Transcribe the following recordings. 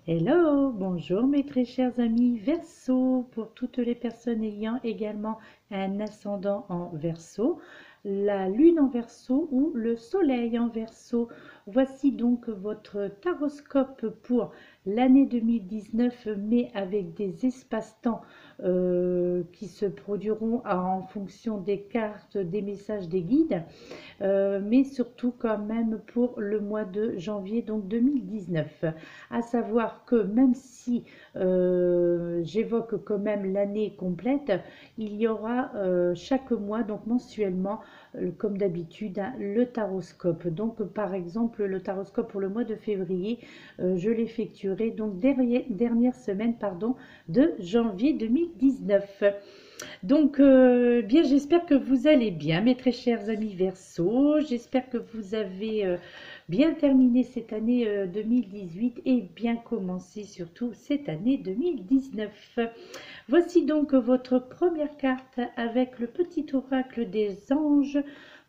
Hello, bonjour mes très chers amis Verseau, pour toutes les personnes ayant également un ascendant en Verseau, la lune en Verseau ou le soleil en Verseau. Voici donc votre taroscope pour l'année 2019, mais avec des espaces-temps qui se produiront en fonction des cartes, des messages, des guides. Mais surtout quand même pour le mois de janvier donc 2019. À savoir que même si j'évoque quand même l'année complète, il y aura chaque mois, donc mensuellement, comme d'habitude, hein, le taroscope. Donc par exemple, le taroscope pour le mois de février, je l'effectuerai donc dernière semaine pardon, de janvier 2019. Donc, bien, j'espère que vous allez bien, mes très chers amis Verseau. J'espère que vous avez bien terminé cette année 2018 et bien commencé surtout cette année 2019. Voici donc votre première carte avec le petit oracle des anges.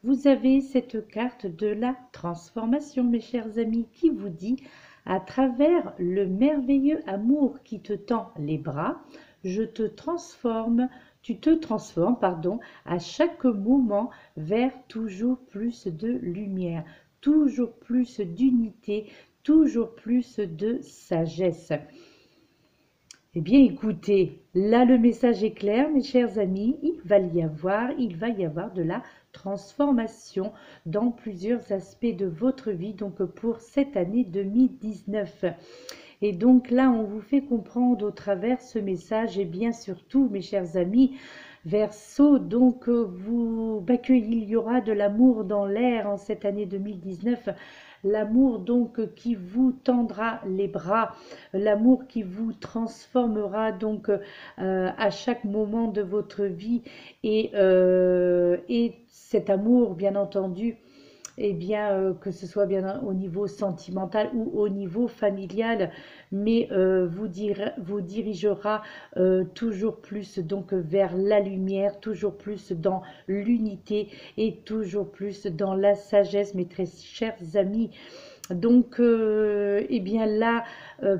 Vous avez cette carte de la transformation, mes chers amis, qui vous dit, à travers le merveilleux amour qui te tend les bras, je te transforme tu te transformes, pardon, à chaque moment vers toujours plus de lumière, toujours plus d'unité, toujours plus de sagesse. Eh bien, écoutez, là le message est clair, mes chers amis, il va y avoir de la transformation dans plusieurs aspects de votre vie, donc pour cette année 2019. Et donc là, on vous fait comprendre au travers ce message, et bien surtout, mes chers amis, Verseau, donc qu'il y aura de l'amour dans l'air en cette année 2019, l'amour donc qui vous tendra les bras, l'amour qui vous transformera donc à chaque moment de votre vie et cet amour, bien entendu, eh bien, que ce soit bien au niveau sentimental ou au niveau familial, mais vous dirigera toujours plus donc vers la lumière, toujours plus dans l'unité et toujours plus dans la sagesse, mes très chers amis. Donc, eh bien là,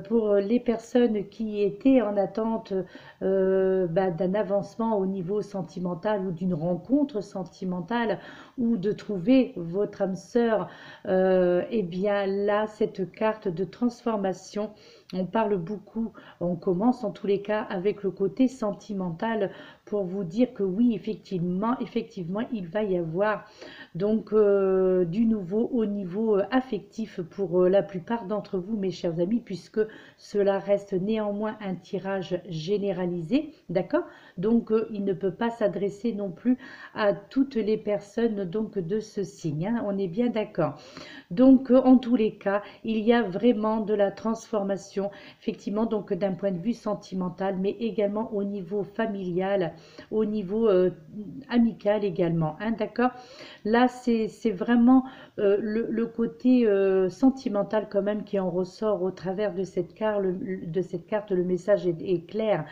pour les personnes qui étaient en attente d'un avancement au niveau sentimental ou d'une rencontre sentimentale ou de trouver votre âme sœur, eh bien là, cette carte de transformation, on parle beaucoup, on commence en tous les cas avec le côté sentimental pour vous dire que oui, effectivement, il va y avoir donc du nouveau au niveau affectif pour la plupart d'entre vous, mes chers amis, puisque cela reste néanmoins un tirage généralisé, d'accord? Donc il ne peut pas s'adresser non plus à toutes les personnes donc de ce signe, hein, on est bien d'accord. Donc, en tous les cas, il y a vraiment de la transformation, effectivement, donc d'un point de vue sentimental, mais également au niveau familial, au niveau amical également, hein, d'accord? Là, c'est vraiment le côté sentimental quand même qui en ressort au travers de cette carte. Le message est clair.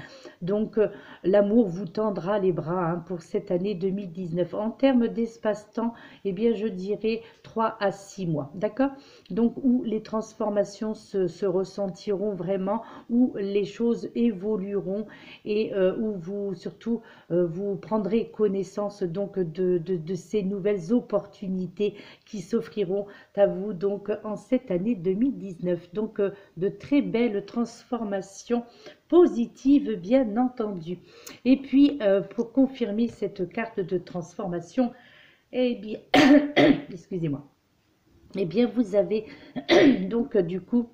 Donc, l'amour vous tendra les bras hein, pour cette année 2019. En termes d'espace-temps, eh bien, je dirais 3 à 6 mois, d'accord? Donc, où les transformations se ressentiront vraiment, où les choses évolueront et où vous, surtout, vous prendrez connaissance donc de ces nouvelles opportunités qui s'offriront à vous donc en cette année 2019. Donc, de très belles transformations positives, bien entendu. Et puis, pour confirmer cette carte de transformation, eh bien, excusez-moi, eh bien, vous avez donc du coup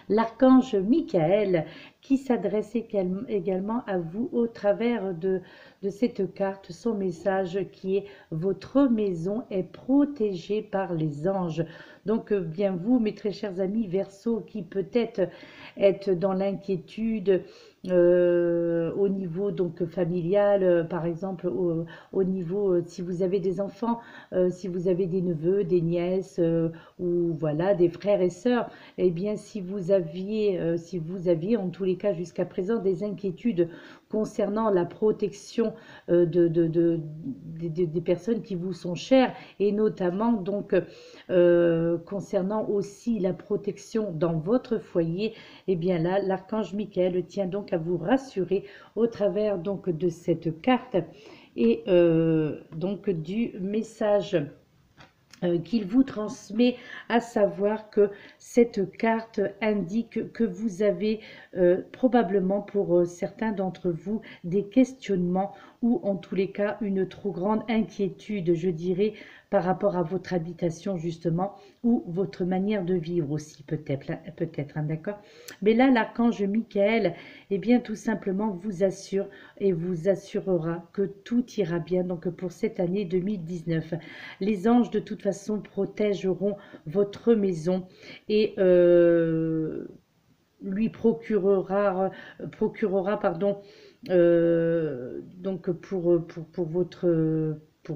l'archange Michael qui s'adresse également à vous au travers de cette carte, son message qui est votre maison est protégée par les anges. Donc bien vous, mes très chers amis Verseau, qui peut-être êtes dans l'inquiétude au niveau donc familial, par exemple au niveau si vous avez des enfants, si vous avez des neveux, des nièces ou voilà des frères et sœurs, eh bien si vous aviez en tous les cas jusqu'à présent des inquiétudes concernant la protection des personnes qui vous sont chères, et notamment donc concernant aussi la protection dans votre foyer. Et bien là, l'archange Michael tient donc à vous rassurer au travers donc de cette carte et donc du message qu'il vous transmet, à savoir que cette carte indique que vous avez probablement pour certains d'entre vous des questionnements ou en tous les cas une trop grande inquiétude, je dirais, par rapport à votre habitation justement ou votre manière de vivre aussi peut-être, hein, d'accord. Mais là, l'archange Michael, eh bien tout simplement vous assure et vous assurera que tout ira bien donc pour cette année 2019. Les anges de toute façon protégeront votre maison et lui procurera pardon, donc pour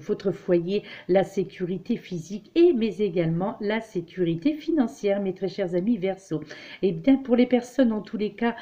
votre foyer, la sécurité physique et mais également la sécurité financière, mes très chers amis Verseau. Et bien pour les personnes en tous les cas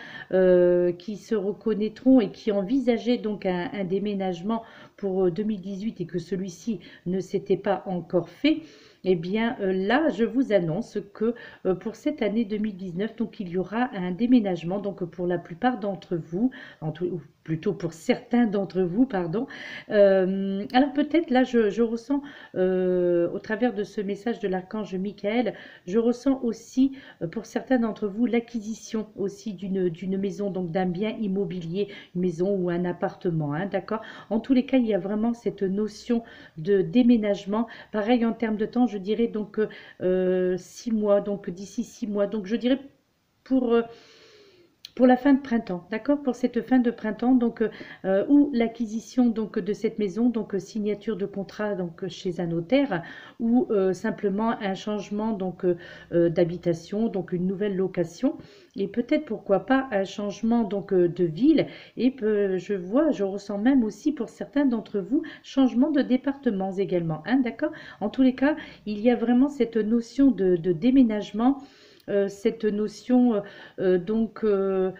qui se reconnaîtront et qui envisageaient donc un déménagement pour 2018 et que celui-ci ne s'était pas encore fait, eh bien là, je vous annonce que pour cette année 2019, donc il y aura un déménagement, donc pour la plupart d'entre vous, ou plutôt pour certains d'entre vous, pardon. Alors peut-être là, je ressens au travers de ce message de l'archange Michael, je ressens aussi pour certains d'entre vous l'acquisition aussi d'une maison, donc d'un bien immobilier, une maison ou un appartement, hein, d'accord. En tous les cas, il y a vraiment cette notion de déménagement. Pareil en termes de temps, je dirais donc 6 mois, donc d'ici 6 mois. Donc je dirais pour la fin de printemps, d'accord, pour cette fin de printemps, donc ou l'acquisition donc de cette maison, donc signature de contrat donc chez un notaire, ou simplement un changement donc d'habitation, donc une nouvelle location, et peut-être pourquoi pas un changement donc de ville, et je ressens même aussi pour certains d'entre vous changement de départements également, hein, d'accord. En tous les cas, il y a vraiment cette notion de déménagement. Cette notion donc de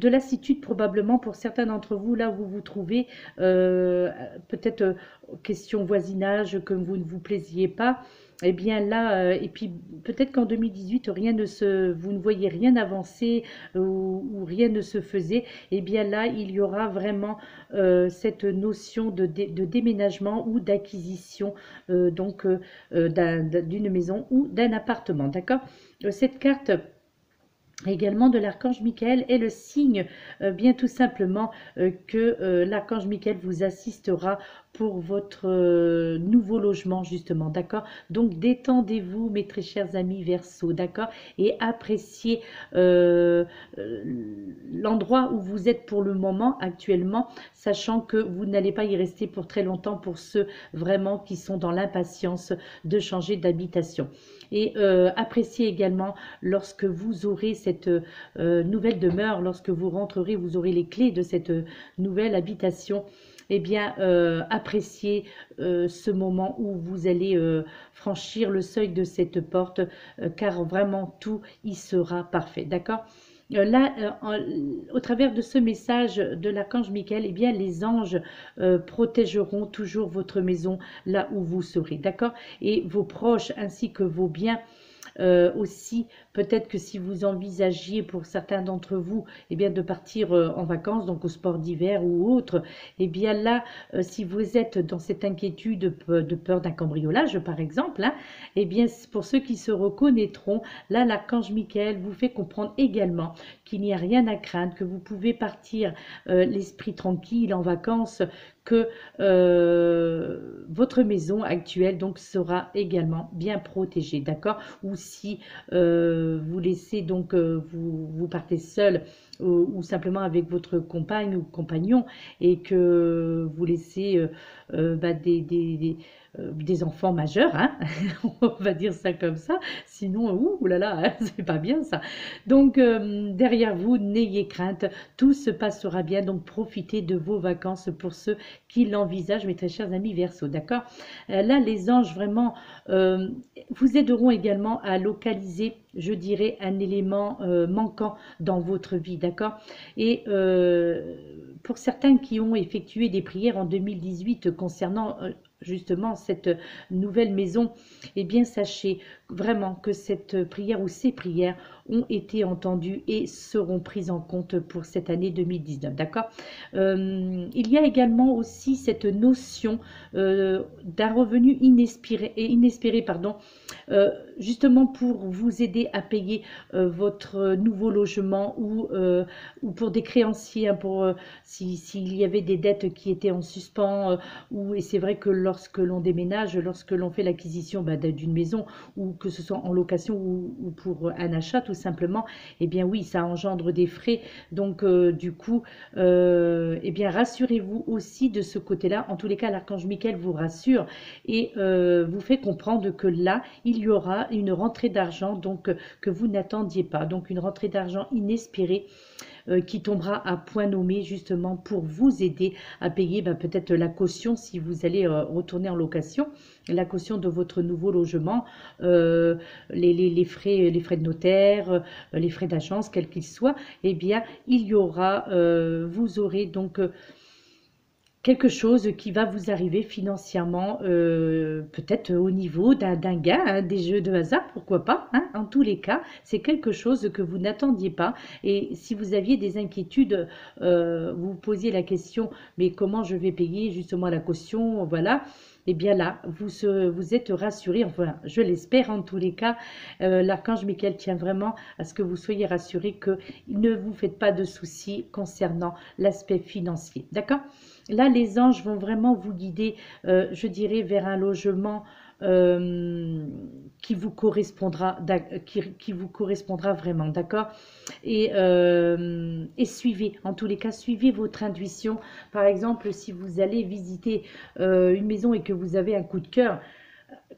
lassitude probablement pour certains d'entre vous là où vous vous trouvez, peut-être question voisinage, que vous ne vous plaisiez pas. Et bien là, et puis peut-être qu'en 2018, vous ne voyez rien avancer ou rien ne se faisait. Et bien là, il y aura vraiment cette notion de déménagement ou d'acquisition donc d'une maison ou d'un appartement, d'accord. Cette carte également de l'archange Michael est le signe bien tout simplement que l'archange Michael vous assistera pour votre nouveau logement justement, d'accord. Donc détendez-vous mes très chers amis Verseau, d'accord, et appréciez l'endroit où vous êtes pour le moment actuellement, sachant que vous n'allez pas y rester pour très longtemps pour ceux vraiment qui sont dans l'impatience de changer d'habitation. Et appréciez également lorsque vous aurez cette nouvelle demeure, lorsque vous rentrerez, vous aurez les clés de cette nouvelle habitation. Eh bien, appréciez ce moment où vous allez franchir le seuil de cette porte, car vraiment tout y sera parfait, d'accord. Là, au travers de ce message de l'archange Michael, eh bien, les anges protégeront toujours votre maison là où vous serez, d'accord, et vos proches ainsi que vos biens. Aussi, peut-être que si vous envisagiez pour certains d'entre vous eh bien, de partir en vacances, donc au sport d'hiver ou autre, eh bien là, si vous êtes dans cette inquiétude de peur d'un cambriolage par exemple, hein, eh bien pour ceux qui se reconnaîtront, là l'archange Michael vous fait comprendre également qu'il n'y a rien à craindre, que vous pouvez partir l'esprit tranquille en vacances, que votre maison actuelle donc sera également bien protégée, d'accord. Ou si vous laissez donc vous partez seul ou simplement avec votre compagne ou compagnon et que vous laissez des enfants majeurs, hein on va dire ça comme ça, sinon ouh là là, hein, c'est pas bien ça. Donc derrière vous, n'ayez crainte, tout se passera bien, donc profitez de vos vacances pour ceux qui l'envisagent, mes très chers amis Verseau, d'accord. Là les anges vraiment vous aideront également à localiser je dirais, un élément manquant dans votre vie, d'accord? Et pour certains qui ont effectué des prières en 2018 concernant justement cette nouvelle maison, eh bien sachez vraiment que cette prière ou ces prières ont été entendues et seront prises en compte pour cette année 2019, d'accord? Il y a également aussi cette notion d'un revenu inespéré, pardon, justement pour vous aider à payer votre nouveau logement ou pour des créanciers, hein, pour s'il y avait des dettes qui étaient en suspens, et c'est vrai que lorsque l'on déménage, lorsque l'on fait l'acquisition d'une maison, ou que ce soit en location ou pour un achat tout simplement, eh bien oui, ça engendre des frais. Donc du coup, eh bien rassurez-vous aussi de ce côté-là. En tous les cas, l'archange Michael vous rassure et vous fait comprendre que là, il y aura une rentrée d'argent donc que vous n'attendiez pas. Donc une rentrée d'argent inespérée qui tombera à point nommé justement pour vous aider à payer peut-être la caution si vous allez retourner en location, la caution de votre nouveau logement, les frais de notaire, les frais d'agence, quels qu'ils soient, eh bien il y aura, vous aurez donc quelque chose qui va vous arriver financièrement, peut-être au niveau d'un gain, hein, des jeux de hasard, pourquoi pas, hein. En tous les cas, c'est quelque chose que vous n'attendiez pas. Et si vous aviez des inquiétudes, vous vous posiez la question, mais comment je vais payer justement la caution, voilà. Et bien là, vous êtes rassuré, enfin, je l'espère en tous les cas. L'archange Michael tient vraiment à ce que vous soyez rassuré que ne vous faites pas de soucis concernant l'aspect financier. D'accord? Là, les anges vont vraiment vous guider, je dirais, vers un logement euh, qui vous correspondra vraiment, d'accord? Et suivez, en tous les cas, suivez votre intuition. Par exemple, si vous allez visiter une maison et que vous avez un coup de cœur,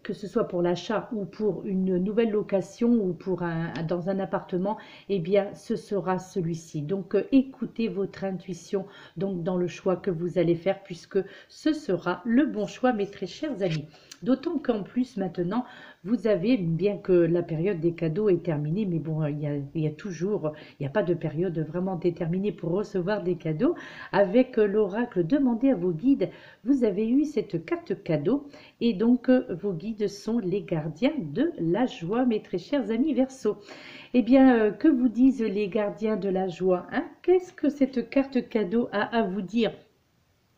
que ce soit pour l'achat ou pour une nouvelle location ou pour dans un appartement, eh bien, ce sera celui-ci. Donc, écoutez votre intuition donc, dans le choix que vous allez faire puisque ce sera le bon choix, mes très chers amis. D'autant qu'en plus, maintenant, vous avez, bien que la période des cadeaux est terminée, mais bon, il y a toujours, il n'y a pas de période vraiment déterminée pour recevoir des cadeaux. Avec l'oracle, demandez à vos guides, vous avez eu cette carte cadeau et donc vos guides sont les gardiens de la joie, mes très chers amis Verseau. Eh bien, que vous disent les gardiens de la joie, hein? Qu'est-ce que cette carte cadeau a à vous dire?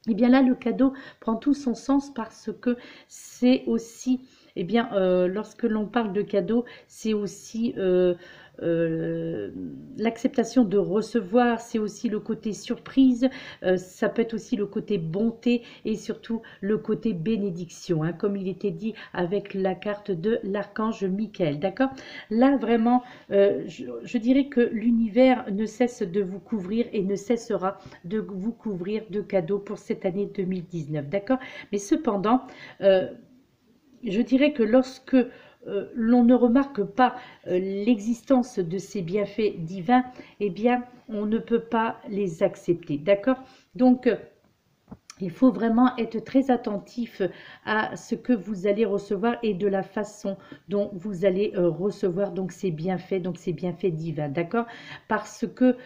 Eh bien là, le cadeau prend tout son sens parce que c'est aussi, eh bien, lorsque l'on parle de cadeau, c'est aussi l'acceptation de recevoir, c'est aussi le côté surprise, ça peut être aussi le côté bonté et surtout le côté bénédiction, hein, comme il était dit avec la carte de l'archange Michael, d'accord? Là, vraiment, je dirais que l'univers ne cesse de vous couvrir et ne cessera de vous couvrir de cadeaux pour cette année 2019, d'accord? Mais cependant, je dirais que lorsque l'on ne remarque pas l'existence de ces bienfaits divins, eh bien, on ne peut pas les accepter, d'accord? Donc, il faut vraiment être très attentif à ce que vous allez recevoir et de la façon dont vous allez recevoir donc ces bienfaits divins, d'accord? Parce que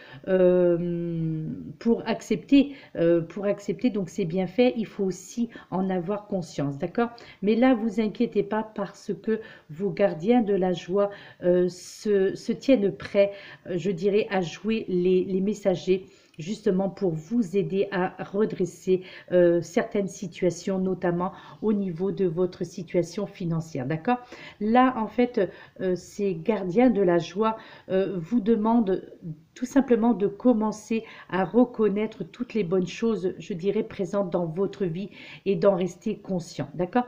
pour accepter donc ces bienfaits, il faut aussi en avoir conscience, d'accord? Mais là, vous inquiétez pas parce que vos gardiens de la joie se tiennent prêts, je dirais, à jouer les messagers justement pour vous aider à redresser certaines situations, notamment au niveau de votre situation financière, d'accord? Là, en fait, ces gardiens de la joie vous demandent tout simplement de commencer à reconnaître toutes les bonnes choses, je dirais, présentes dans votre vie et d'en rester conscient, d'accord?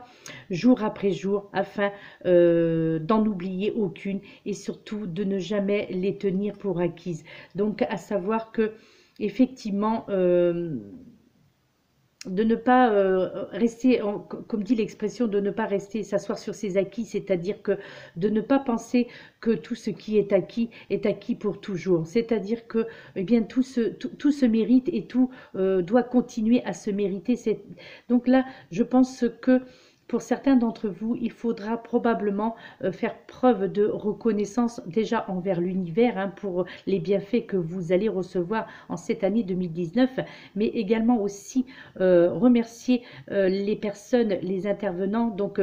Jour après jour, afin d'en oublier aucune et surtout de ne jamais les tenir pour acquises. Donc, à savoir que effectivement, de ne pas rester, comme dit l'expression, de ne pas rester s'asseoir sur ses acquis, c'est-à-dire que de ne pas penser que tout ce qui est acquis pour toujours. C'est-à-dire que eh bien, tout se mérite et tout doit continuer à se mériter. Donc là, je pense que pour certains d'entre vous, il faudra probablement faire preuve de reconnaissance déjà envers l'univers hein, pour les bienfaits que vous allez recevoir en cette année 2019, mais également aussi remercier les personnes, les intervenants, donc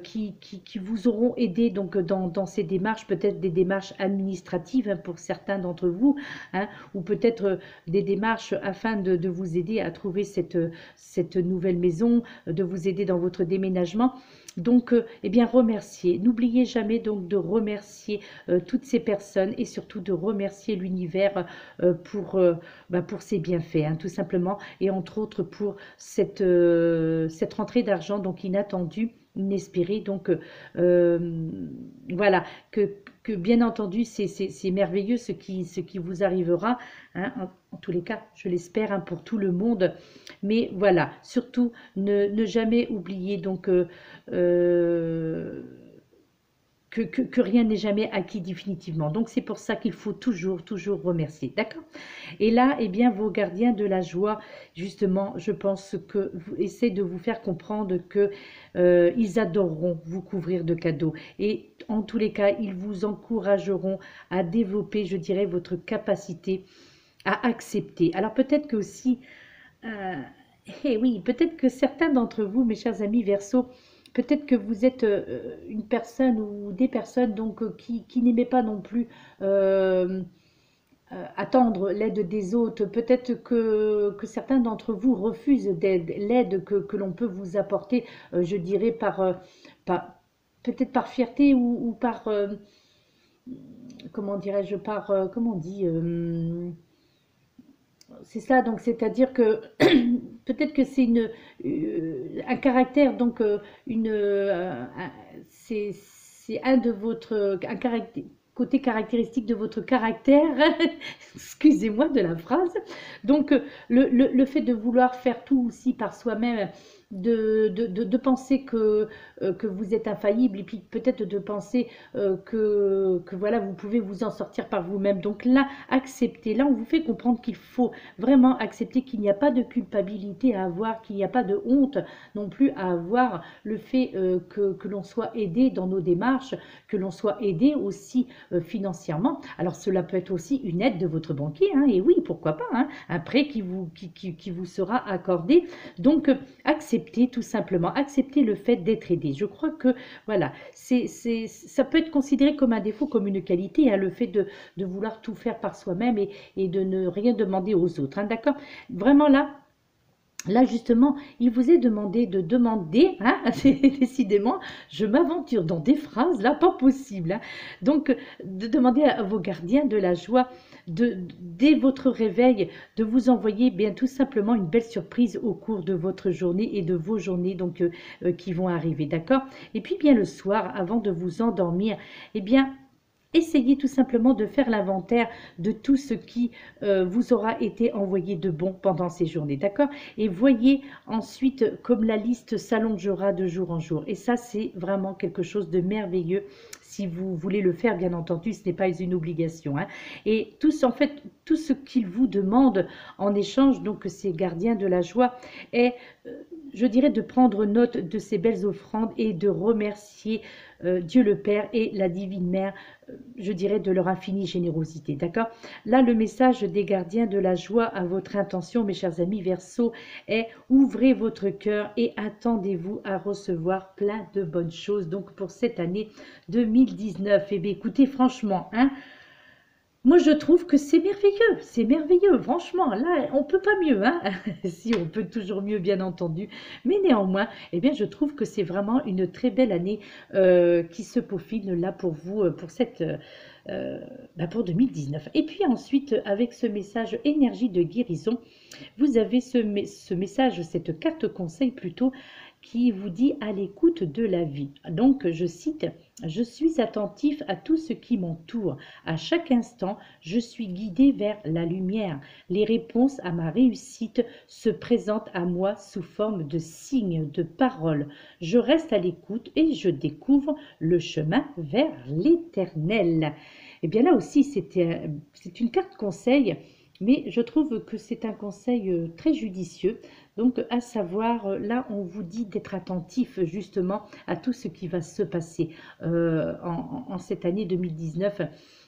qui vous auront aidé donc dans ces démarches, peut-être des démarches administratives hein, pour certains d'entre vous, hein, ou peut-être des démarches afin de vous aider à trouver cette nouvelle maison, de vous aider dans votre déménagement. Donc, eh bien, remercier. N'oubliez jamais donc de remercier toutes ces personnes et surtout de remercier l'univers pour ses bienfaits, hein, tout simplement, et entre autres pour cette rentrée d'argent donc inattendue, inespérée. Donc, voilà, que bien entendu, c'est merveilleux ce qui vous arrivera, hein, en tous les cas, je l'espère, hein, pour tout le monde. Mais voilà, surtout, ne jamais oublier donc que rien n'est jamais acquis définitivement. Donc, c'est pour ça qu'il faut toujours remercier. D'accord? Et là, eh bien, vos gardiens de la joie, justement, je pense que vous essayez de vous faire comprendre que ils adoreront vous couvrir de cadeaux. Et en tous les cas, ils vous encourageront à développer, je dirais, votre capacité à accepter. Alors, peut-être que aussi, eh oui, peut-être que certains d'entre vous, mes chers amis Verseau, peut-être que vous êtes une personne ou des personnes donc qui n'aimaient pas non plus attendre l'aide des autres. Peut-être que certains d'entre vous refusent l'aide que l'on peut vous apporter, je dirais peut-être par fierté ou par, comment dirais-je, par, comment on dit, c'est ça, donc c'est-à-dire que peut-être que c'est un caractère, donc c'est un de votre un côté caractéristique de votre caractère, excusez-moi de la phrase. Donc le fait de vouloir faire tout aussi par soi-même, de penser que vous êtes infaillible et puis peut-être de penser que voilà, vous pouvez vous en sortir par vous-même. Donc là, acceptez, là on vous fait comprendre qu'il faut vraiment accepter qu'il n'y a pas de culpabilité à avoir, qu'il n'y a pas de honte non plus à avoir, le fait que l'on soit aidé dans nos démarches, que l'on soit aidé aussi financièrement. Alors cela peut être aussi une aide de votre banquier, hein, et oui, pourquoi pas, hein, un prêt qui vous sera accordé. Donc acceptez tout simplement, acceptez le fait d'être aidé. Je crois que voilà, ça peut être considéré comme un défaut, comme une qualité, hein, le fait de vouloir tout faire par soi-même et de ne rien demander aux autres, hein, d'accord? Vraiment là, justement, il vous est demandé de demander, hein, décidément, je m'aventure dans des phrases, là, pas possible, hein. Donc, de demander à vos gardiens de la joie, dès votre réveil, de vous envoyer bien tout simplement une belle surprise au cours de votre journée et de vos journées donc, qui vont arriver, d'accord? Et puis, bien le soir, avant de vous endormir, eh bien, essayez tout simplement de faire l'inventaire de tout ce qui vous aura été envoyé de bon pendant ces journées, d'accord? Et voyez ensuite comme la liste s'allongera de jour en jour. Et ça, c'est vraiment quelque chose de merveilleux. Si vous voulez le faire, bien entendu, ce n'est pas une obligation, hein. Et en fait, tout ce qu'ils vous demandent en échange, donc ces gardiens de la joie, est, je dirais, de prendre note de ces belles offrandes et de remercier Dieu le Père et la Divine Mère, je dirais, de leur infinie générosité, d'accord? Là, le message des gardiens de la joie à votre intention, mes chers amis Verseau, est ouvrez votre cœur et attendez-vous à recevoir plein de bonnes choses, donc pour cette année 2019. Eh bien, écoutez, franchement, hein, moi, je trouve que c'est merveilleux, franchement, là, on peut pas mieux, hein, si on peut toujours mieux, bien entendu, mais néanmoins, eh bien, je trouve que c'est vraiment une très belle année qui se peaufine là pour vous, pour 2019. Et puis ensuite, avec ce message énergie de guérison, vous avez ce message, cette carte conseil plutôt, qui vous dit à l'écoute de la vie. Donc, je cite, « Je suis attentif à tout ce qui m'entoure. À chaque instant, je suis guidé vers la lumière. Les réponses à ma réussite se présentent à moi sous forme de signes, de paroles. Je reste à l'écoute et je découvre le chemin vers l'éternel. » Eh bien là aussi, c'est une carte conseil, Mais je trouve que c'est un conseil très judicieux. Donc, à savoir, là, on vous dit d'être attentif justement à tout ce qui va se passer en cette année 2019.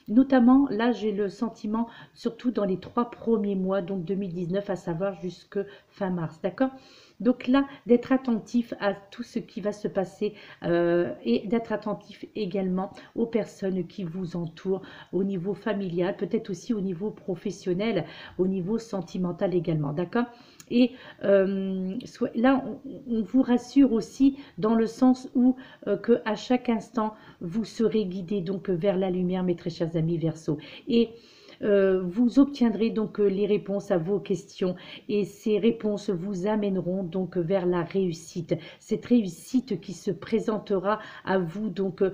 Notamment, là, j'ai le sentiment, surtout dans les 3 premiers mois, donc 2019, à savoir jusque fin mars, d'accord? Donc là, d'être attentif à tout ce qui va se passer et d'être attentif également aux personnes qui vous entourent au niveau familial, peut-être aussi au niveau professionnel, au niveau sentimental également, d'accord? Et là, on vous rassure aussi dans le sens où que à chaque instant, vous serez guidés donc vers la lumière, mes très chers amis Verseau. Et vous obtiendrez donc les réponses à vos questions et ces réponses vous amèneront donc vers la réussite. Cette réussite qui se présentera à vous donc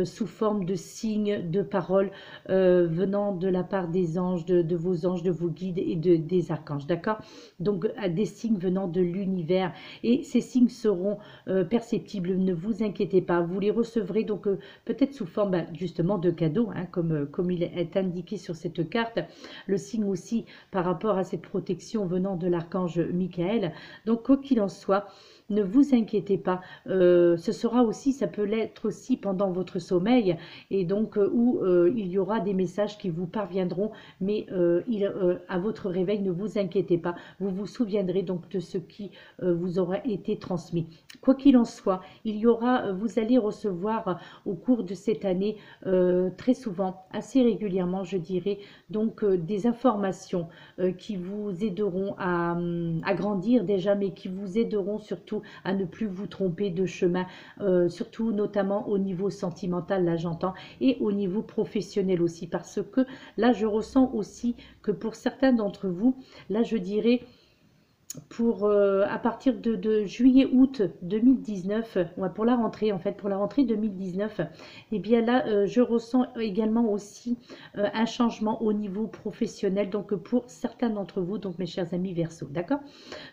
sous forme de signes, de paroles venant de la part des anges, de vos anges, de vos guides et des archanges, d'accord? Donc des signes venant de l'univers et ces signes seront perceptibles, ne vous inquiétez pas, vous les recevrez donc peut-être sous forme justement de cadeaux, hein, comme il est indiqué sur cette carte, le signe aussi par rapport à cette protection venant de l'archange Michael. Donc quoi qu'il en soit, ne vous inquiétez pas, ce sera aussi, ça peut l'être aussi pendant votre sommeil, et donc où il y aura des messages qui vous parviendront, mais à votre réveil, ne vous inquiétez pas, vous vous souviendrez donc de ce qui vous aura été transmis. Quoi qu'il en soit, il y aura, vous allez recevoir au cours de cette année, très souvent, assez régulièrement, je dirais, donc des informations qui vous aideront à grandir déjà, mais qui vous aideront surtout à ne plus vous tromper de chemin, surtout notamment au niveau sentimental, là j'entends, et au niveau professionnel aussi, parce que là je ressens aussi que pour certains d'entre vous, là je dirais, pour à partir de juillet-août 2019, ouais, pour la rentrée en fait, pour la rentrée 2019, et bien là je ressens également aussi un changement au niveau professionnel, donc pour certains d'entre vous, donc mes chers amis Verseau, d'accord?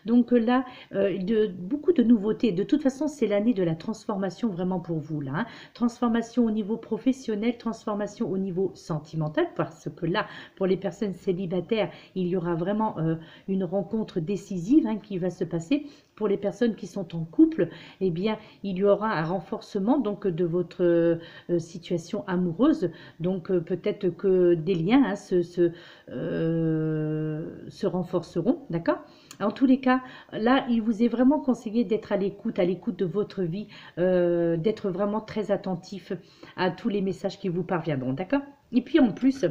Donc là, beaucoup de nouveautés. De toute façon, c'est l'année de la transformation vraiment pour vous, là. Hein. Transformation au niveau professionnel, transformation au niveau sentimental, parce que là, pour les personnes célibataires, il y aura vraiment une rencontre décisive hein, qui va se passer. Pour les personnes qui sont en couple, eh bien, il y aura un renforcement donc de votre situation amoureuse. Donc peut-être que des liens hein, se renforceront, d'accord? En tous les cas, là, il vous est vraiment conseillé d'être à l'écoute de votre vie, d'être vraiment très attentif à tous les messages qui vous parviendront, d'accord? Et puis en plus,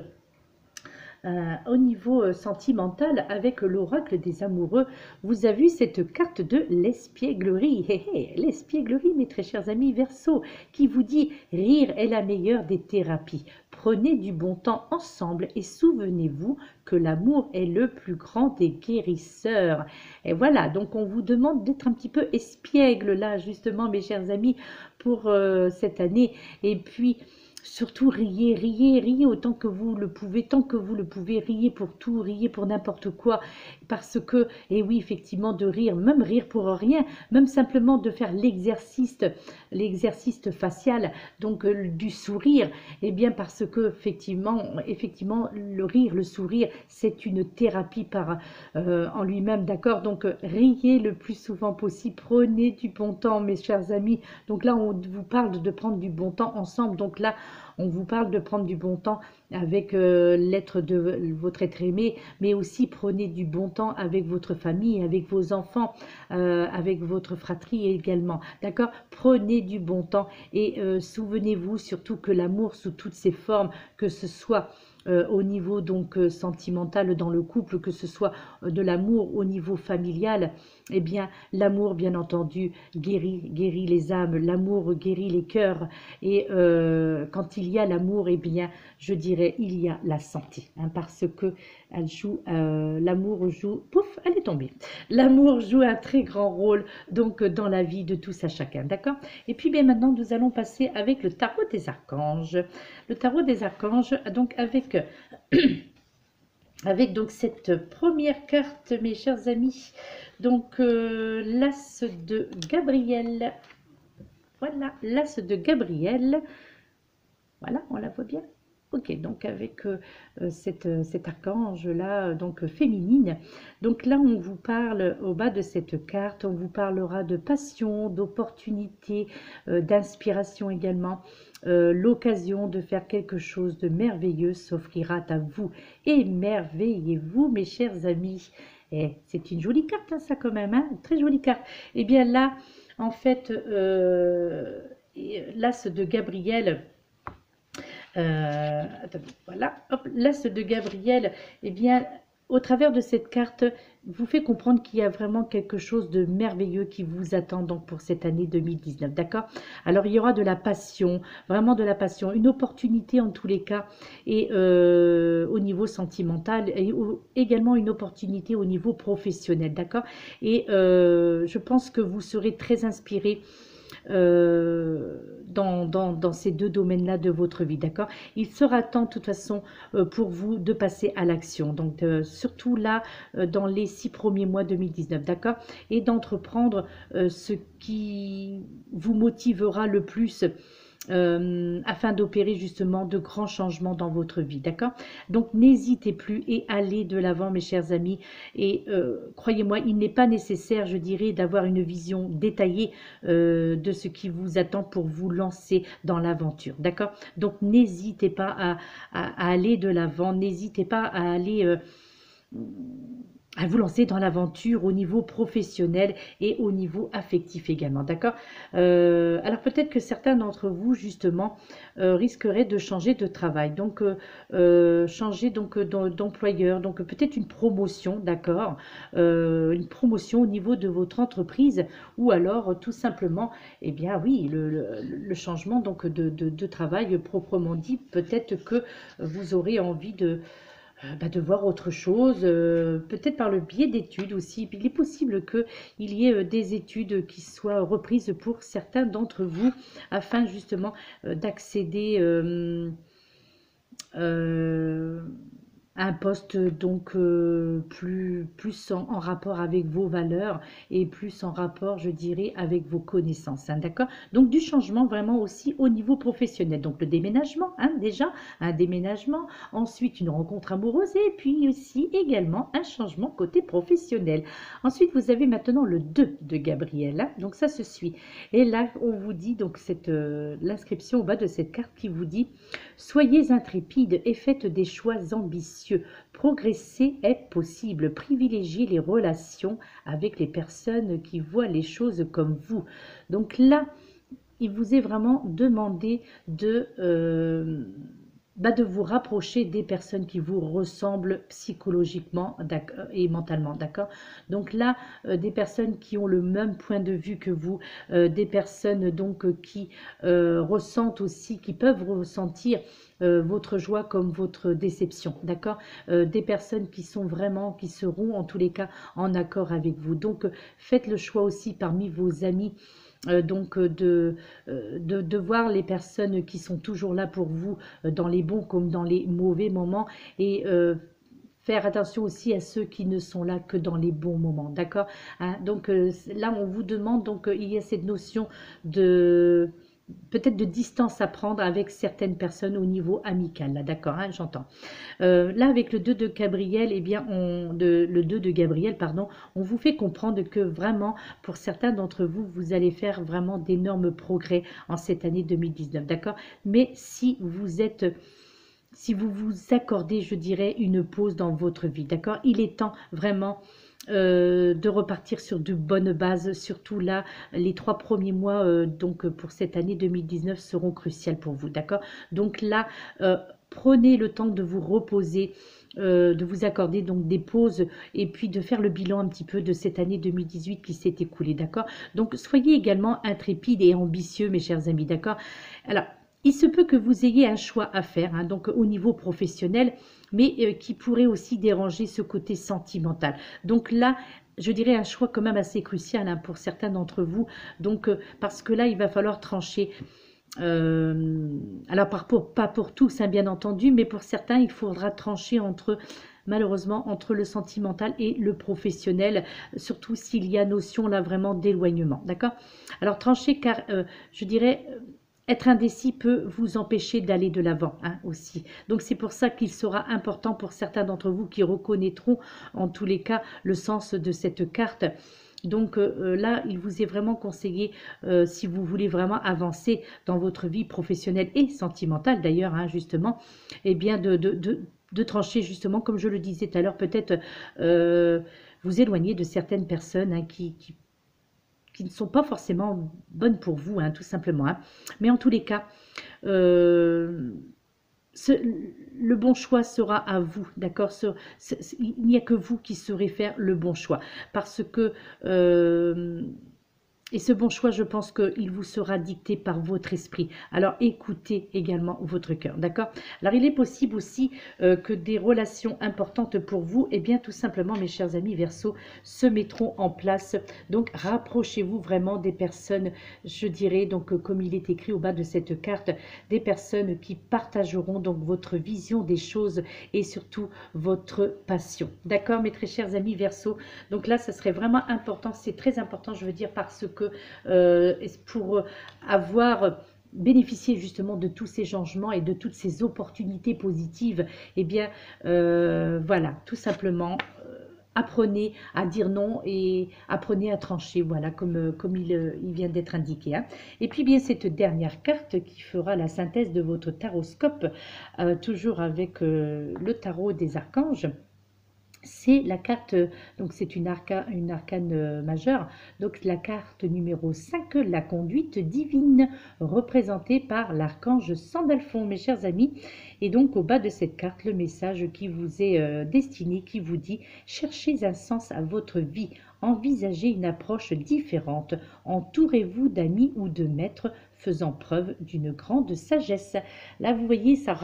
au niveau sentimental, avec l'oracle des amoureux, vous avez vu cette carte de l'espièglerie. L'espièglerie, mes très chers amis Verseau, qui vous dit « Rire est la meilleure des thérapies. Prenez du bon temps ensemble et souvenez-vous que l'amour est le plus grand des guérisseurs. » Et voilà, donc on vous demande d'être un petit peu espiègle là, justement, mes chers amis, pour cette année. Et puis, surtout riez, riez, riez autant que vous le pouvez, tant que vous le pouvez, riez pour tout, riez pour n'importe quoi, parce que, et oui, effectivement, de rire, même rire pour rien, même simplement de faire l'exercice facial, donc du sourire, eh bien parce que, effectivement, le rire, le sourire, c'est une thérapie en lui-même, d'accord? Donc, riez le plus souvent possible, prenez du bon temps, mes chers amis. Donc là, on vous parle de prendre du bon temps ensemble, donc là, on vous parle de prendre du bon temps avec l'être de votre être aimé, mais aussi prenez du bon temps avec votre famille, avec vos enfants, avec votre fratrie également. D'accord? Prenez du bon temps et souvenez-vous surtout que l'amour sous toutes ses formes, que ce soit au niveau donc sentimental dans le couple, que ce soit de l'amour au niveau familial, eh bien l'amour bien entendu guérit les âmes, l'amour guérit les cœurs et quand il y a l'amour, eh bien je dirais il y a la santé, hein, parce que l'amour joue, pouf, elle est tombée. L'amour joue un très grand rôle donc dans la vie de tous à chacun, d'accord? Et puis bien maintenant nous allons passer avec le tarot des archanges. Le tarot des archanges, donc avec donc cette première carte, mes chers amis, donc l'as de Gabriel. Voilà, l'as de Gabriel. Voilà, on la voit bien. Ok, donc avec cet archange-là, donc féminine. Donc là, on vous parle, au bas de cette carte, on vous parlera de passion, d'opportunité, d'inspiration également. L'occasion de faire quelque chose de merveilleux s'offrira à vous. Émerveillez-vous, mes chers amis. Et c'est une jolie carte, hein, ça quand même, hein, une très jolie carte. Et bien là, en fait, l'As de Gabriel. Attendez, voilà, hop, l'As de Gabriel, eh bien, au travers de cette carte, vous fait comprendre qu'il y a vraiment quelque chose de merveilleux qui vous attend donc pour cette année 2019, d'accord? Alors, il y aura de la passion, vraiment de la passion, une opportunité en tous les cas, et au niveau sentimental, et également une opportunité au niveau professionnel, d'accord? Et je pense que vous serez très inspiré dans ces deux domaines-là de votre vie, d'accord? Il sera temps, de toute façon, pour vous de passer à l'action. Donc, surtout là, dans les 6 premiers mois 2019, d'accord? Et d'entreprendre ce qui vous motivera le plus afin d'opérer justement de grands changements dans votre vie, d'accord? Donc n'hésitez plus et allez de l'avant, mes chers amis, et croyez-moi, il n'est pas nécessaire, je dirais, d'avoir une vision détaillée de ce qui vous attend pour vous lancer dans l'aventure, d'accord? Donc n'hésitez pas à aller de l'avant, n'hésitez pas à vous lancer dans l'aventure au niveau professionnel et au niveau affectif également, d'accord? Alors peut-être que certains d'entre vous, justement, risqueraient de changer de travail, donc changer donc d'employeur, donc peut-être une promotion, d'accord? Une promotion au niveau de votre entreprise, ou alors tout simplement, eh bien oui, le changement donc de travail proprement dit, peut-être que vous aurez envie de voir autre chose, peut-être par le biais d'études aussi. Il est possible qu'il y ait des études qui soient reprises pour certains d'entre vous afin justement d'accéder euh, un poste donc plus en rapport avec vos valeurs et plus en rapport, je dirais, avec vos connaissances, hein, d'accord? Donc du changement vraiment aussi au niveau professionnel. Donc le déménagement, hein, déjà, un déménagement, ensuite une rencontre amoureuse et puis aussi également un changement côté professionnel. Ensuite, vous avez maintenant le 2 de Gabriel, hein, donc ça se suit. Et là, on vous dit donc l'inscription au bas de cette carte qui vous dit: soyez intrépides et faites des choix ambitieux. Progresser est possible. Privilégiez les relations avec les personnes qui voient les choses comme vous. Donc là, il vous est vraiment demandé de vous rapprocher des personnes qui vous ressemblent psychologiquement et mentalement, d'accord? Donc là, des personnes qui ont le même point de vue que vous, des personnes donc qui ressentent aussi, qui peuvent ressentir votre joie comme votre déception, d'accord? Des personnes qui sont vraiment, qui seront en tous les cas en accord avec vous. Donc faites le choix aussi parmi vos amis donc de voir les personnes qui sont toujours là pour vous dans les bons comme dans les mauvais moments, et faire attention aussi à ceux qui ne sont là que dans les bons moments, d'accord, hein? Donc là, on vous demande, donc il y a cette notion de peut-être de distance à prendre avec certaines personnes au niveau amical, là, d'accord, hein, j'entends. Là, avec le 2 de Gabriel, eh bien, le 2 de Gabriel, pardon, on vous fait comprendre que vraiment, pour certains d'entre vous, vous allez faire vraiment d'énormes progrès en cette année 2019, d'accord? Mais si vous vous accordez, je dirais, une pause dans votre vie, d'accord? Il est temps vraiment de repartir sur de bonnes bases. Surtout là, les 3 premiers mois donc pour cette année 2019 seront cruciaux pour vous, d'accord? Donc là, prenez le temps de vous reposer, de vous accorder donc des pauses et puis de faire le bilan un petit peu de cette année 2018 qui s'est écoulée, d'accord? Donc soyez également intrépides et ambitieux, mes chers amis, d'accord? Alors, il se peut que vous ayez un choix à faire, hein, donc au niveau professionnel, mais qui pourrait aussi déranger ce côté sentimental. Donc là, je dirais un choix quand même assez crucial, hein, pour certains d'entre vous. Donc, parce que là, il va falloir trancher. Alors, pas pour tous, hein, bien entendu, mais pour certains, il faudra trancher malheureusement, entre le sentimental et le professionnel, surtout s'il y a notion là vraiment d'éloignement, d'accord? Alors, trancher car, je dirais, être indécis peut vous empêcher d'aller de l'avant, hein, aussi. Donc c'est pour ça qu'il sera important pour certains d'entre vous qui reconnaîtront en tous les cas le sens de cette carte. Donc là, il vous est vraiment conseillé, si vous voulez vraiment avancer dans votre vie professionnelle et sentimentale d'ailleurs, hein, justement, eh bien de trancher justement, comme je le disais tout à l'heure, peut-être vous éloigner de certaines personnes, hein, qui ne sont pas forcément bonnes pour vous, hein, tout simplement. Hein. Mais en tous les cas, euh, ce, le bon choix sera à vous, d'accord? Il n'y a que vous qui saurez faire le bon choix. Parce que et ce bon choix, je pense qu'il vous sera dicté par votre esprit. Alors écoutez également votre cœur, d'accord? Alors il est possible aussi que des relations importantes pour vous, eh bien tout simplement, mes chers amis Verseau, se mettront en place. Donc rapprochez-vous vraiment des personnes, je dirais, donc comme il est écrit au bas de cette carte, des personnes qui partageront donc votre vision des choses et surtout votre passion. D'accord, mes très chers amis Verseau? Donc là, ça serait vraiment important, c'est très important, je veux dire, parce que pour avoir bénéficié justement de tous ces changements et de toutes ces opportunités positives, eh bien, voilà, tout simplement, apprenez à dire non et apprenez à trancher, voilà, comme il vient d'être indiqué. Hein. Et puis bien cette dernière carte qui fera la synthèse de votre taroscope, toujours avec le tarot des archanges. C'est la carte, donc c'est une arcane majeure, donc la carte numéro 5, la conduite divine, représentée par l'archange Sandalphon, mes chers amis. Et donc au bas de cette carte, le message qui vous est destiné, qui vous dit « Cherchez un sens à votre vie, envisagez une approche différente, entourez-vous d'amis ou de maîtres faisant preuve d'une grande sagesse ». Là, vous voyez, ça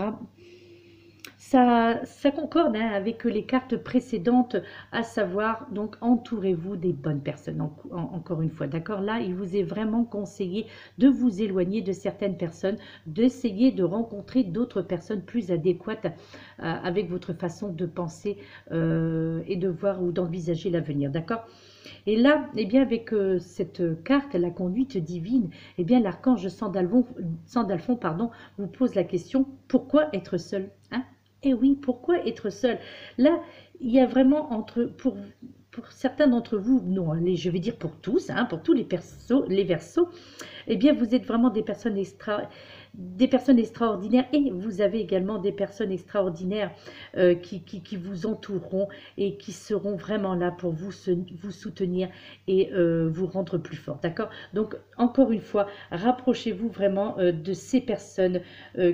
concorde, hein, avec les cartes précédentes, à savoir, donc, entourez-vous des bonnes personnes, encore une fois, d'accord? Là, il vous est vraiment conseillé de vous éloigner de certaines personnes, d'essayer de rencontrer d'autres personnes plus adéquates avec votre façon de penser et de voir ou d'envisager l'avenir, d'accord? Et là, eh bien, avec cette carte, la conduite divine, eh bien, l'archange Sandalphon, pardon, vous pose la question, pourquoi être seul, hein? Eh oui, pourquoi être seul? Là, il y a vraiment pour certains d'entre vous, non, allez, je vais dire pour tous, hein, pour tous les Verseaux, eh bien, vous êtes vraiment des personnes extraordinaires et vous avez également des personnes extraordinaires qui vous entoureront et qui seront vraiment là pour vous soutenir et vous rendre plus fort, d'accord? Donc, encore une fois, rapprochez-vous vraiment de ces personnes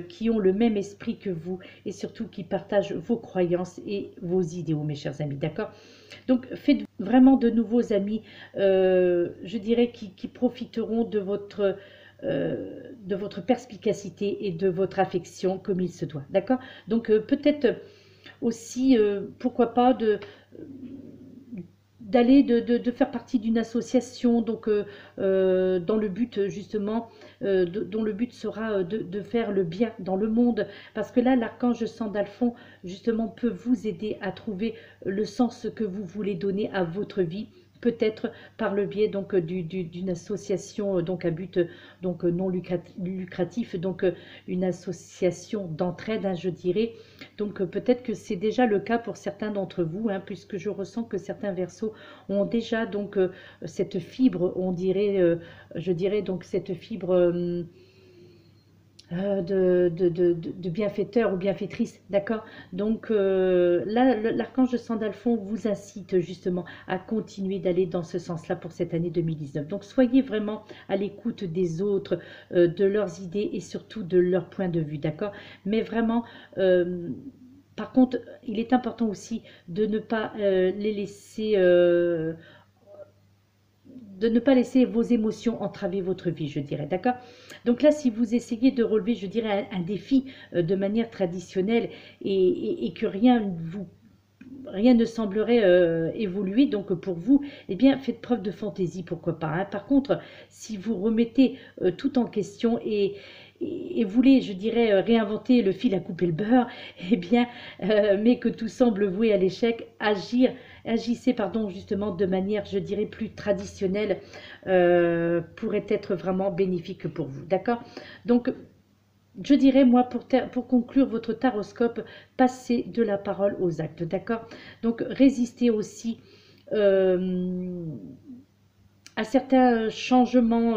qui ont le même esprit que vous et surtout qui partagent vos croyances et vos idéaux, mes chers amis, d'accord? Donc, faites vraiment de nouveaux amis, je dirais, qui profiteront de votre perspicacité et de votre affection comme il se doit, d'accord? Donc, peut-être aussi, pourquoi pas, de faire partie d'une association, donc dans le but justement, dont le but sera de faire le bien dans le monde, parce que là l'archange Sandalphon justement peut vous aider à trouver le sens que vous voulez donner à votre vie, peut-être par le biais donc d'une association donc à but donc non lucratif, donc une association d'entraide, hein, je dirais. Donc peut-être que c'est déjà le cas pour certains d'entre vous, hein, puisque je ressens que certains Verseaux ont déjà donc cette fibre, on dirait, je dirais donc cette fibre de bienfaiteur ou bienfaitrice, d'accord? Donc là, l'archange Sandalphon vous incite justement à continuer d'aller dans ce sens-là pour cette année 2019. Donc soyez vraiment à l'écoute des autres, de leurs idées et surtout de leur point de vue, d'accord? Mais vraiment, par contre, il est important aussi de ne pas les laisser... de ne pas laisser vos émotions entraver votre vie, je dirais, d'accord? Donc là, si vous essayez de relever, je dirais, un défi de manière traditionnelle et que rien ne semblerait évoluer donc pour vous, eh bien faites preuve de fantaisie, pourquoi pas. Hein. Par contre, si vous remettez tout en question et voulez, je dirais, réinventer le fil à couper le beurre, eh bien, mais que tout semble voué à l'échec, agissez, pardon, justement de manière, je dirais, plus traditionnelle, pourrait être vraiment bénéfique pour vous, d'accord? Donc, je dirais, moi, pour conclure votre taroscope, passez de la parole aux actes, d'accord? Donc, résistez aussi euh, à certains changements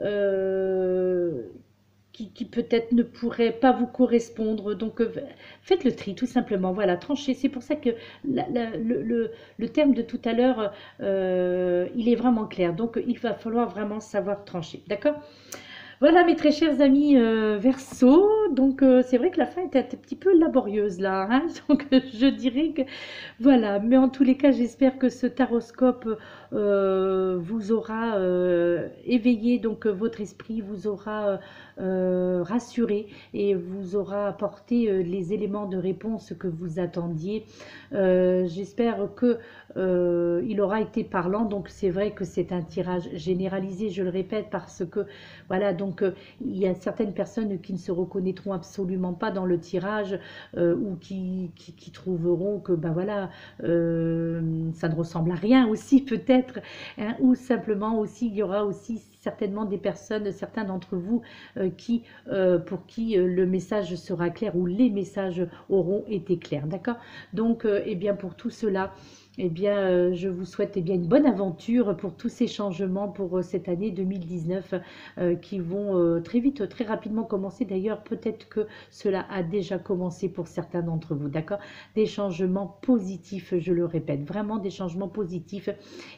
euh, qui peut-être ne pourraient pas vous correspondre. Donc, faites le tri, tout simplement. Voilà, tranchez. C'est pour ça que le terme de tout à l'heure, il est vraiment clair. Donc, il va falloir vraiment savoir trancher. D'accord? Voilà mes très chers amis Verseau, donc c'est vrai que la fin était un petit peu laborieuse là, hein. Donc je dirais que voilà, mais en tous les cas j'espère que ce taroscope vous aura éveillé donc votre esprit, vous aura rassuré et vous aura apporté les éléments de réponse que vous attendiez. J'espère que il aura été parlant, donc c'est vrai que c'est un tirage généralisé, je le répète, parce que voilà, donc il y a certaines personnes qui ne se reconnaîtront absolument pas dans le tirage ou qui trouveront que ben voilà, ça ne ressemble à rien aussi peut-être, hein, ou simplement aussi il y aura aussi certainement des personnes, certains d'entre vous pour qui le message sera clair ou les messages auront été clairs, d'accord? Donc, eh bien pour tout cela, eh bien, je vous souhaite eh bien, une bonne aventure pour tous ces changements pour cette année 2019 qui vont très vite, très rapidement commencer. D'ailleurs, peut-être que cela a déjà commencé pour certains d'entre vous, d'accord? Des changements positifs, je le répète, vraiment des changements positifs.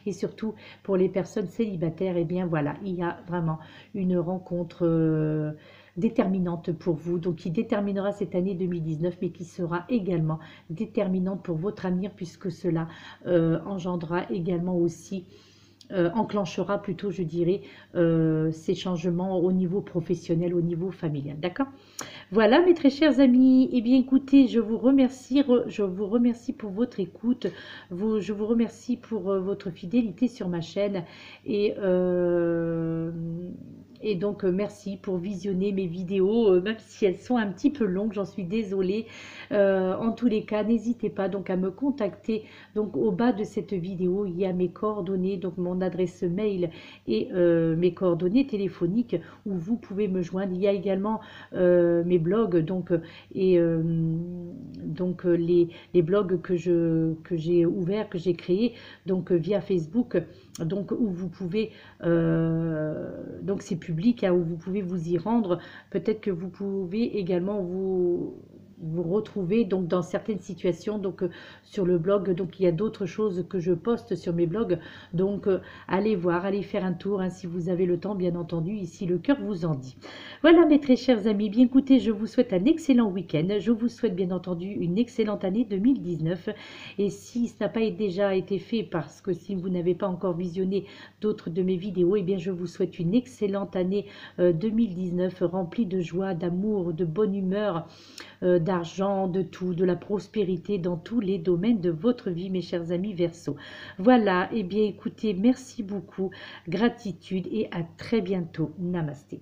Et surtout, pour les personnes célibataires, eh bien voilà, il y a vraiment une rencontre déterminante pour vous, donc qui déterminera cette année 2019, mais qui sera également déterminante pour votre avenir, puisque cela engendrera également aussi enclenchera plutôt, je dirais, ces changements au niveau professionnel, au niveau familial. D'accord? Voilà, mes très chers amis. Eh bien, écoutez, je vous remercie pour votre écoute. Je vous remercie pour votre fidélité sur ma chaîne. Et, euh, et donc, merci pour visionner mes vidéos, même si elles sont un petit peu longues, j'en suis désolée. En tous les cas, n'hésitez pas donc à me contacter. Donc, au bas de cette vidéo, il y a mes coordonnées, donc mon adresse mail et mes coordonnées téléphoniques où vous pouvez me joindre. Il y a également mes blogs les blogs que j'ai ouverts, que j'ai créés donc via Facebook, donc où vous pouvez donc c'est public, hein, où vous pouvez vous y rendre. Peut-être que vous pouvez également vous retrouver donc dans certaines situations donc sur le blog. Donc il y a d'autres choses que je poste sur mes blogs, donc allez voir, allez faire un tour, hein, si vous avez le temps, bien entendu, ici le cœur vous en dit. Voilà mes très chers amis, bien écoutez, je vous souhaite un excellent week-end, je vous souhaite bien entendu une excellente année 2019, et si ça n'a pas déjà été fait, parce que si vous n'avez pas encore visionné d'autres de mes vidéos, eh bien je vous souhaite une excellente année 2019 remplie de joie, d'amour, de bonne humeur, d'argent, de tout, de la prospérité dans tous les domaines de votre vie, mes chers amis Verseau. Voilà, et bien écoutez, merci beaucoup, gratitude et à très bientôt. Namasté.